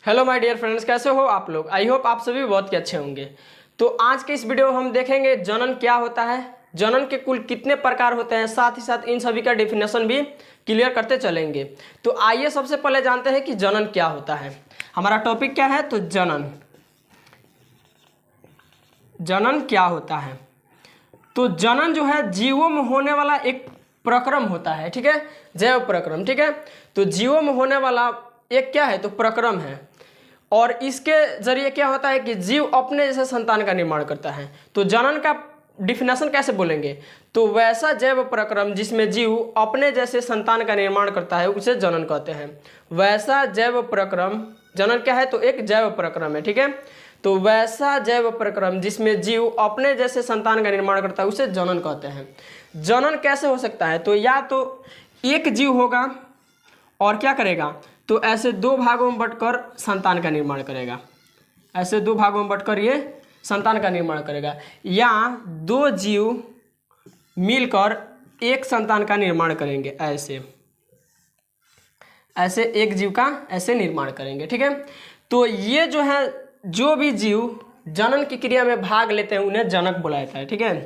Hello my dear friends, कैसे हो आप लोग। आई होप आप सभी बहुत ही अच्छे होंगे। तो आज के इस वीडियो में हम देखेंगे जनन क्या होता है, जनन के कुल कितने प्रकार होते हैं, साथ ही साथ इन सभी का डेफिनेशन भी क्लियर करते चलेंगे। तो आइए सबसे पहले जानते हैं कि जनन क्या होता है। हमारा टॉपिक क्या है, तो जनन। जनन क्या होता है, तो जनन जो है जीवों में होने वाला एक प्रक्रम होता है, ठीक है, जैव प्रक्रम, ठीक है। तो जीवों में होने वाला एक क्या है, तो प्रक्रम है। और इसके जरिए क्या होता है कि जीव अपने जैसे संतान का निर्माण करता है। तो जनन का डिफिनेशन कैसे बोलेंगे, तो वैसा जैव प्रक्रम जिसमें जीव अपने जैसे संतान का निर्माण करता है उसे जनन कहते हैं। वैसा जैव प्रक्रम, जनन क्या है, तो एक जैव प्रक्रम है, ठीक है। तो वैसा जैव प्रक्रम जिसमें जीव अपने जैसे संतान का निर्माण करता है उसे जनन कहते हैं। जनन कैसे हो सकता है, तो या तो एक जीव होगा और क्या करेगा, तो ऐसे दो भागों में बंटकर संतान का निर्माण करेगा, ऐसे दो भागों में बंटकर ये संतान का निर्माण करेगा, या दो जीव मिलकर एक संतान का निर्माण करेंगे, ऐसे ऐसे एक जीव का ऐसे निर्माण करेंगे, ठीक है। तो ये जो है, जो भी जीव जनन की क्रिया में भाग लेते हैं उन्हें जनक बुलाया जाता है, ठीक है।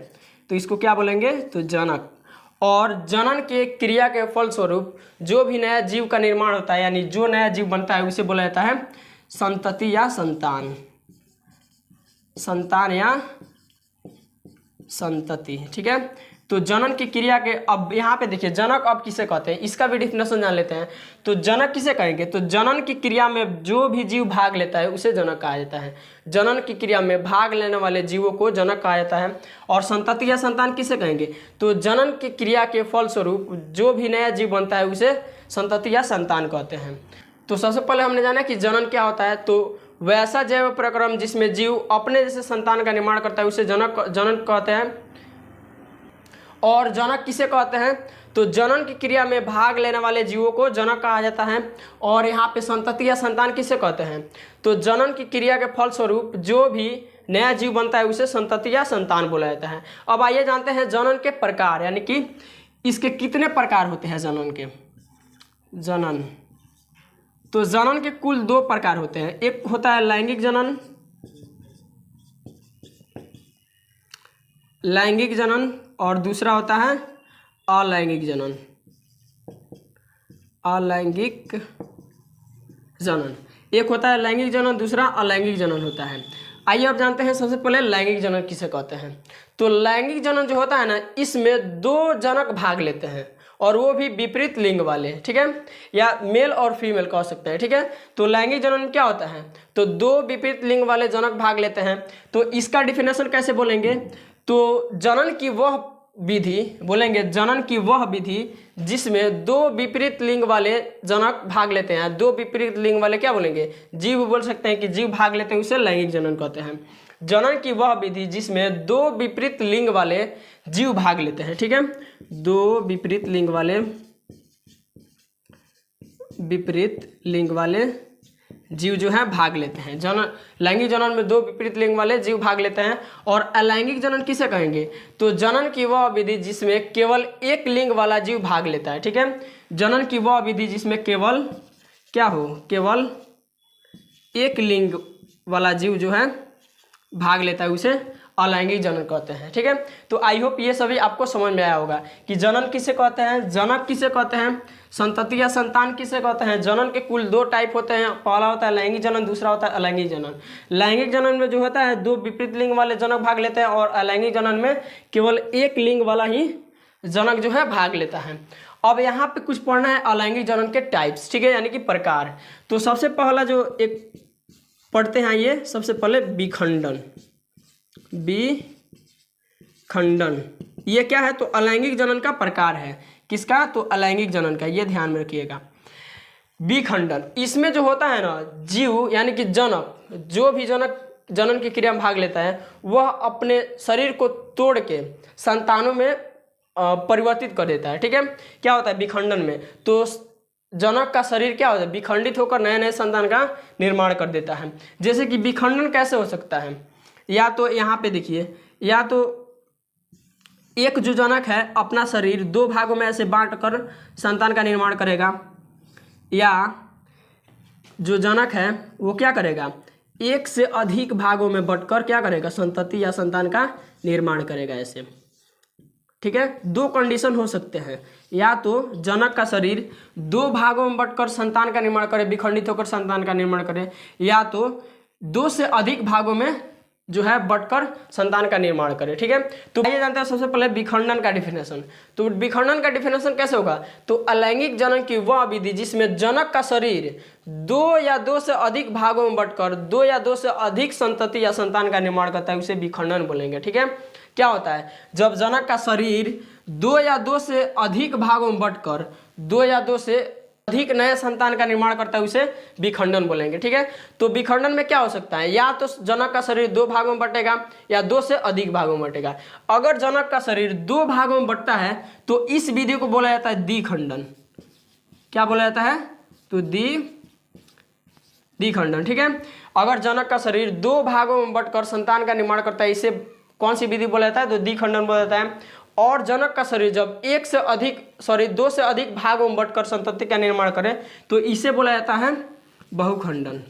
तो इसको क्या बोलेंगे, तो जनक। और जनन के क्रिया के फलस्वरूप जो भी नया जीव का निर्माण होता है, यानी जो नया जीव बनता है उसे बोला जाता है संतति या संतान, संतान या संतति, ठीक है। तो जनन की क्रिया के, अब यहाँ पे देखिए जनक अब किसे कहते हैं, इसका भी डिफिनेशन जान लेते हैं। तो जनक किसे कहेंगे, तो जनन की क्रिया में जो भी जीव भाग लेता है उसे जनक कहा जाता है। जनन की क्रिया में भाग लेने वाले जीवों को जनक कहा जाता है। और संतति या संतान किसे कहेंगे, तो जनन की क्रिया के फलस्वरूप जो भी नया जीव बनता है उसे संतति या संतान कहते हैं। तो सबसे पहले हमने जाना कि जनन क्या होता है, तो वैसा जैव प्रक्रम जिसमें जीव अपने जैसे संतान का निर्माण करता है उसे जनन कहते हैं। और जनक किसे कहते हैं, तो जनन की क्रिया में भाग लेने वाले जीवों को जनक कहा जाता है। और यहाँ पे संतति या संतान किसे कहते हैं, तो जनन की क्रिया के फलस्वरूप जो भी नया जीव बनता है उसे संतति या संतान बोला जाता है। अब आइए जानते हैं जनन के प्रकार, यानी कि इसके कितने प्रकार होते हैं जनन के। जनन, तो जनन के कुल दो प्रकार होते हैं, एक होता है लैंगिक जनन, लैंगिक जनन, और दूसरा होता है अलैंगिक जनन, अलैंगिक जनन। एक होता है लैंगिक जनन, दूसरा अलैंगिक जनन होता है। आइए अब जानते हैं सबसे पहले लैंगिक जनन किसे कहते हैं। तो लैंगिक जनन जो होता है ना, इसमें दो जनक भाग लेते हैं और वो भी विपरीत लिंग वाले, ठीक है, या मेल और फीमेल कह सकते हैं, ठीक है। तो लैंगिक जनन में क्या होता है, तो दो विपरीत लिंग वाले जनक भाग लेते हैं। तो इसका डिफिनेशन कैसे बोलेंगे, तो जनन की वह विधि बोलेंगे, जनन की वह विधि जिसमें दो विपरीत लिंग वाले जनक भाग लेते हैं। दो विपरीत लिंग वाले क्या बोलेंगे, जीव बोल सकते हैं कि जीव भाग लेते हैं, उसे लैंगिक जनन कहते हैं। जनन की वह विधि जिसमें दो विपरीत लिंग वाले जीव भाग लेते हैं, ठीक है, दो विपरीत लिंग वाले जीव जो है भाग लेते हैं। जनन, लैंगिक जनन में दो विपरीत लिंग वाले जीव भाग लेते हैं। और अलैंगिक जनन किसे कहेंगे, तो जनन की वह विधि जिसमें केवल एक लिंग वाला जीव भाग लेता है, ठीक है। जनन की वह विधि जिसमें केवल क्या हो, केवल एक लिंग वाला जीव जो है भाग लेता है उसे अलैंगिक जनन कहते हैं, ठीक है। तो आई होप ये सभी आपको समझ में आया होगा कि जनन किसे कहते हैं, जनक किसे कहते हैं, संतति या संतान किसे कहते हैं। जनन के कुल दो टाइप होते हैं, पहला होता है लैंगिक जनन, दूसरा होता है अलैंगिक जनन। लैंगिक जनन में जो होता है दो विपरीत लिंग वाले जनक भाग लेते हैं, और अलैंगिक जनन में केवल एक लिंग वाला ही जनक जो है भाग लेता है। अब यहाँ पे कुछ पढ़ना है अलैंगिक जनन के टाइप्स, ठीक है, यानी कि प्रकार। तो सबसे पहला जो एक पढ़ते हैं, ये सबसे पहले विखंडन। विखंडन ये क्या है, तो अलैंगिक जनन का प्रकार है। किसका, तो अलैंगिक जनन का, ये ध्यान में रखिएगा। विखंडन, इसमें जो होता है ना, जीव यानी कि जनक, जो भी जनक जनन की क्रिया में भाग लेता है वह अपने शरीर को तोड़ के संतानों में परिवर्तित कर देता है, ठीक है। क्या होता है विखंडन में, तो जनक का शरीर क्या होता है, विखंडित होकर नए नए संतान का निर्माण कर देता है। जैसे कि विखंडन कैसे हो सकता है, या तो यहाँ पे देखिए, या तो एक जो जनक है अपना शरीर दो भागों में ऐसे बांट कर संतान का निर्माण करेगा, या जो जनक है वो क्या करेगा, एक से अधिक भागों में बंटकर क्या करेगा, संतति या संतान का निर्माण करेगा ऐसे। ठीक है, दो कंडीशन हो सकते हैं, या तो जनक का शरीर दो भागों में बंटकर संतान का निर्माण करे, विखंडित होकर संतान का निर्माण करे, या तो दो से अधिक भागों में जो है बंटकर संतान का निर्माण करे। ठीक है, तो ये जानते हैं सबसे पहले विखंडन का डिफिनेशन। तो विखंडन का डिफिनेशन कैसे होगा, तो अलैंगिक जनन की वह विधि जिसमें जनक का शरीर दो या दो से अधिक भागों में बंटकर दो या दो से अधिक संतति या संतान का निर्माण करता है, उसे विखंडन बोलेंगे। ठीक है, क्या होता है, जब जनक का शरीर दो या दो से अधिक भागों में बंटकर दो या दो से अधिक नए संतान का निर्माण करता है, उसे विखंडन बोलेंगे। ठीक है, तो विखंडन में क्या हो सकता है, या तो जनक का शरीर दो भागों में बंटेगा या दो से अधिक भागों में बंटेगा। अगर जनक का शरीर दो भागों में बंटता है तो इस विधि को बोला जाता है द्विखंडन। क्या बोला जाता है, तो द्विखंडन। ठीक है, अगर जनक का शरीर दो भागों में बंटकर संतान का निर्माण करता है, इसे कौन सी विधि बोला जाता है, तो द्विखंडन बोला जाता है। और जनक का शरीर जब दो से अधिक भागों में बंटकर संतति का निर्माण करे तो इसे बोला जाता है बहुखंडन।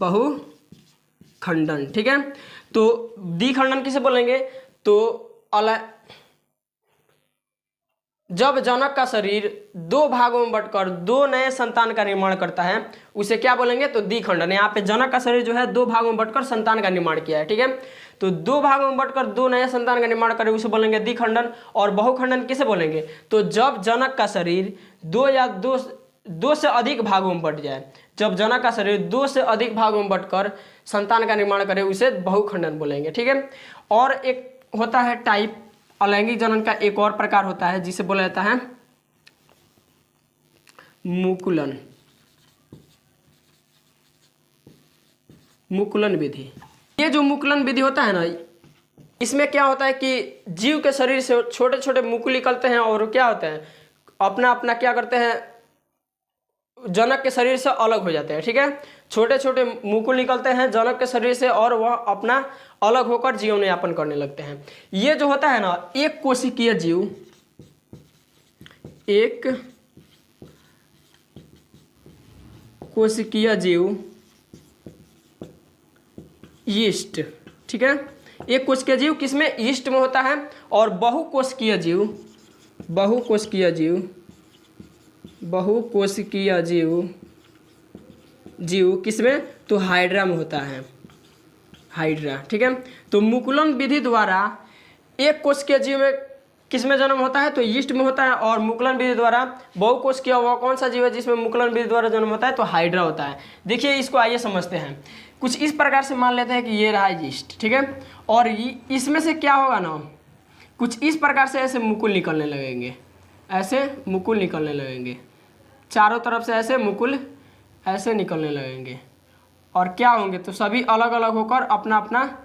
बहुखंडन। ठीक है, तो द्विखंडन किसे बोलेंगे, तो जब जनक का शरीर दो भागों में बंटकर दो नए संतान का निर्माण करता है, उसे क्या बोलेंगे, तो द्विखंडन। यहाँ पे जनक का शरीर जो है दो भागों में बंटकर संतान का निर्माण किया है। ठीक है, तो दो भागों में बंटकर दो नए संतान का निर्माण करे, उसे बोलेंगे द्विखंडन। और बहुखंडन किसे बोलेंगे, तो जब जनक का शरीर दो से अधिक भागों में बंट जाए, जब जनक का शरीर दो से अधिक भागों में बंटकर संतान का निर्माण करे, उसे बहुखंडन बोलेंगे। ठीक है, और एक होता है टाइप अलैंगिक जनन का, एक और प्रकार होता है जिसे बोला जाता है मुकुलन। मुकुलन विधि। ये जो मुकुलन विधि होता है ना, इसमें क्या होता है कि जीव के शरीर से छोटे छोटे मुकुल निकलते हैं और क्या होते हैं, अपना अपना क्या करते हैं, जनक के शरीर से अलग हो जाते हैं। ठीक है, छोटे छोटे मुकुल निकलते हैं जनक के शरीर से और वह अपना अलग होकर जीवन यापन करने लगते हैं। ये जो होता है ना, एक कोशिकीय जीव, एक कोशिकीय जीव यीस्ट। ठीक है, एक कोशिकीय जीव किसमें, यीस्ट में होता है। और बहुकोशिकीय जीव किसमें, तो हाइड्रा में होता है, हाइड्रा। ठीक है, तो मुकुलन विधि द्वारा एक कोशिकीय जीव में किसमें जन्म होता है, तो यीस्ट में होता है। और मुकुलन विधि द्वारा बहुकोशिकीय वह कौन सा जीव है जिसमें मुकुलन विधि द्वारा जन्म होता है, तो हाइड्रा होता है। देखिए इसको आइए समझते हैं। कुछ इस प्रकार से मान लेते हैं कि ये रहा यीस्ट। ठीक है, और इसमें से क्या होगा ना, कुछ इस प्रकार से ऐसे मुकुल निकलने लगेंगे, ऐसे मुकुल निकलने लगेंगे, चारों तरफ से ऐसे मुकुल ऐसे निकलने लगेंगे। और क्या होंगे, तो सभी अलग अलग होकर अपना अपना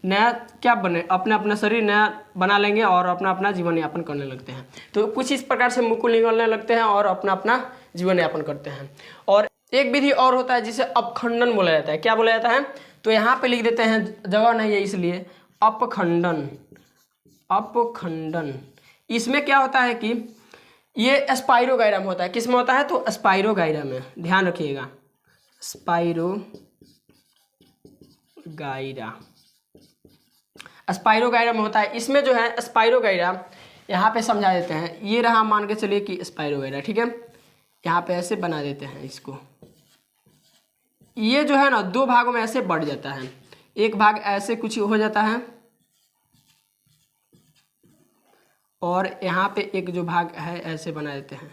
नया क्या बने, अपना अपना शरीर नया बना लेंगे और अपना अपना जीवन यापन करने लगते हैं। तो कुछ इस प्रकार से मुकुल निकलने लगते हैं और अपना अपना जीवन यापन करते हैं। और एक विधि और होता है जिसे अपखंडन बोला जाता है। क्या बोला जाता है, तो यहाँ पे लिख देते हैं, जगह नहीं है इसलिए, अपखंडन। अपखंडन इसमें क्या होता है कि ये स्पाइरोगाइरा में होता है। किस में होता है, तो स्पाइरोगाइरा में, ध्यान रखिएगा, स्पाइरोगाइरा में होता है। इसमें जो है स्पाइरोगाइरा, यहाँ पे समझा देते हैं, ये रहा, मान के चलिए कि स्पाइरोगाइरा। ठीक है, यहाँ पे ऐसे बना देते हैं इसको। ये जो है ना दो भागों में ऐसे बढ़ जाता है, एक भाग ऐसे कुछ हो जाता है और यहाँ पे एक जो भाग है ऐसे बना देते हैं,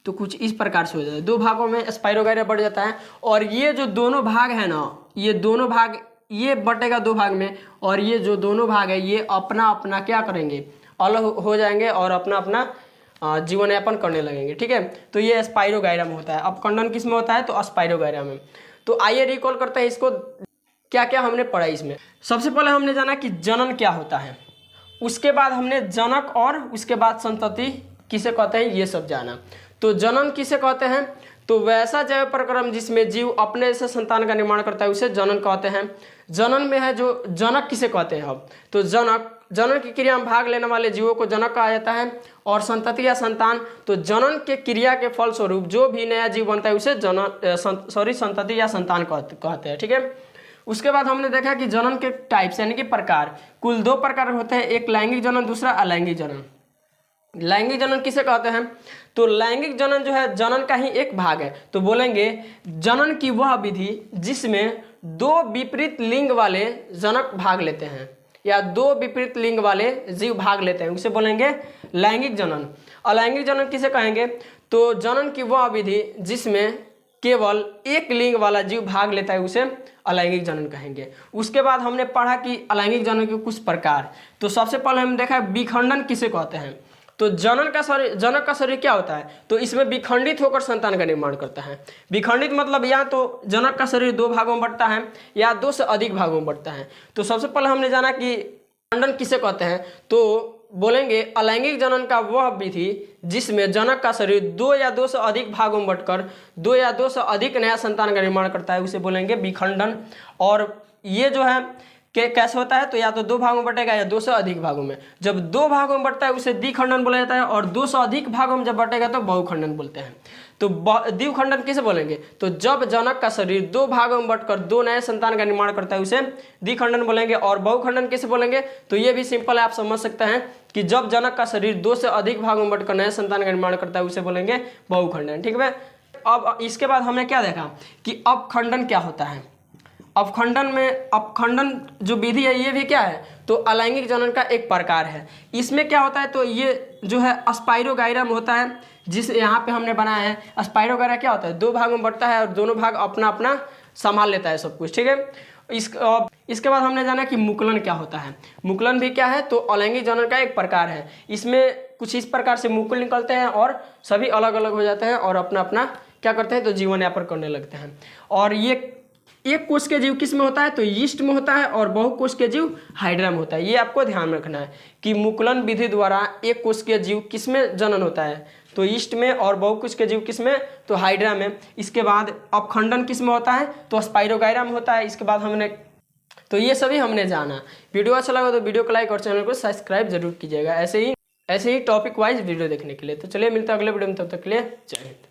तो कुछ इस प्रकार से हो जाता है। दो भागों में स्पाइरोगाइरा बढ़ जाता है। और ये जो दोनों भाग है ना, ये दोनों भाग, ये बटेगा दो भाग में, और ये जो दोनों भाग है ये अपना अपना क्या करेंगे, अलग हो जाएंगे और अपना अपना जीवन यापन करने लगेंगे। ठीक है, तो ये स्पाइरोगाइरा में होता है। अपखंडन किस में होता है, तो स्पाइरोगाइरा में। तो आइए रिकॉल करते हैं इसको, क्या क्या हमने पढ़ा इसमें। सबसे पहले हमने जाना कि जनन क्या होता है, उसके बाद हमने जनक और उसके बाद संतति किसे कहते हैं ये सब जाना। तो जनन किसे कहते हैं, तो वैसा जैव प्रक्रम जिसमें जीव अपने से संतान का निर्माण करता है उसे जनन कहते हैं। जनन में है जो जनक किसे कहते हैं अब, तो जनक जनन की क्रिया में भाग लेने वाले जीवों को जनक कहा जाता है। और संतति या संतान, तो जनन के क्रिया के फलस्वरूप जो भी नया जीव बनता है उसे संतति या संतान कहते हैं। ठीक है। उसके बाद हमने देखा कि जनन के टाइप्स यानी कि प्रकार, कुल 2 प्रकार होते हैं, एक लैंगिक जनन, दूसरा अलैंगिक जनन। लैंगिक जनन किसे कहते हैं? तो लैंगिक जनन जो है जनन का ही एक भाग है। तो बोलेंगे जनन की वह विधि जिसमें 2 विपरीत लिंग वाले जनक भाग लेते हैं या 2 विपरीत लिंग वाले जीव भाग लेते हैं, उसे बोलेंगे लैंगिक जनन। अलैंगिक जनन किसे कहेंगे? तो जनन की वह विधि जिसमें केवल एक लिंग वाला जीव भाग लेता है उसे अलैंगिक जनन कहेंगे। उसके बाद हमने पढ़ा कि अलैंगिक जनन के कुछ प्रकार। तो सबसे पहले हमने देखा विखंडन किसे कहते हैं। तो जनक का शरीर क्या होता है? तो इसमें विखंडित होकर संतान का निर्माण करता है। विखंडित मतलब या तो जनक का शरीर 2 भागों में बंटता है या 2 से अधिक भागों में बंटता है। तो सबसे पहले हमने जाना कि विखंडन किसे कहते हैं। तो बोलेंगे अलैंगिक जनन का वह विधि जिसमें जनक का शरीर 2 या 2 से अधिक भागों में बंटकर 2 या 2 से अधिक नया संतान का निर्माण करता है, उसे बोलेंगे विखंडन। और ये जो है कैसे होता है? तो या तो 2 भागों में बटेगा या 2 से अधिक भागों में। जब 2 भागों में बटता है उसे द्विखंडन बोला जाता है, और 2 से अधिक भागों में जब बटेगा तो बहुखंडन बोलते हैं। तो द्विखंडन किसे बोलेंगे? तो जब जनक का शरीर 2 भागों में बटकर 2 नए संतान का निर्माण करता है उसे द्विखंडन बोलेंगे। और बहुखंडन किसे बोलेंगे? तो ये भी सिंपल है, आप समझ सकते हैं कि जब जनक का शरीर 2 से अधिक भागों में बटकर नए संतान का निर्माण करता है उसे बोलेंगे बहुखंडन। ठीक है। अब इसके बाद हमने क्या देखा कि अपखंडन क्या होता है। अपखंडन जो विधि है ये भी क्या है? तो अलैंगिक जनन का एक प्रकार है। इसमें क्या होता है? तो ये जो है स्पाइरोगाइरम होता है, जिस यहाँ पे हमने बनाया है। स्पाइरोगाइरा क्या होता है? 2 भागों में बंटता है और दोनों भाग अपना अपना संभाल लेता है सब कुछ। ठीक है। इसके बाद हमने जाना कि मुकुलन क्या होता है। मुकुलन भी क्या है? तो अलैंगिक जनन का एक प्रकार है। इसमें कुछ इस प्रकार से मुकुल निकलते हैं और सभी अलग अलग हो जाते हैं और अपना अपना क्या करते हैं? तो जीवन यापन करने लगते हैं। और ये एक कोष के जीव किस में होता है? तो यीस्ट में होता है, और बहुकोष के जीव हाइड्रा में होता है। ये आपको ध्यान रखना है कि मुकुलन विधि द्वारा एक कोष के जीव किस में जनन होता है? तो यीस्ट में, और बहुकोष के जीव किस में? तो हाइड्रा में। इसके बाद अपखंडन किस में होता है? तो स्पाइरोगाइरा में होता है। इसके बाद हमने तो ये सभी हमने जाना। वीडियो अच्छा लगा तो वीडियो को लाइक और चैनल को सब्सक्राइब जरूर कीजिएगा ऐसे ही टॉपिक वाइज वीडियो देखने के लिए। तो चलिए मिलते हैं अगले वीडियो में, तब तक के लिए जय हिंद।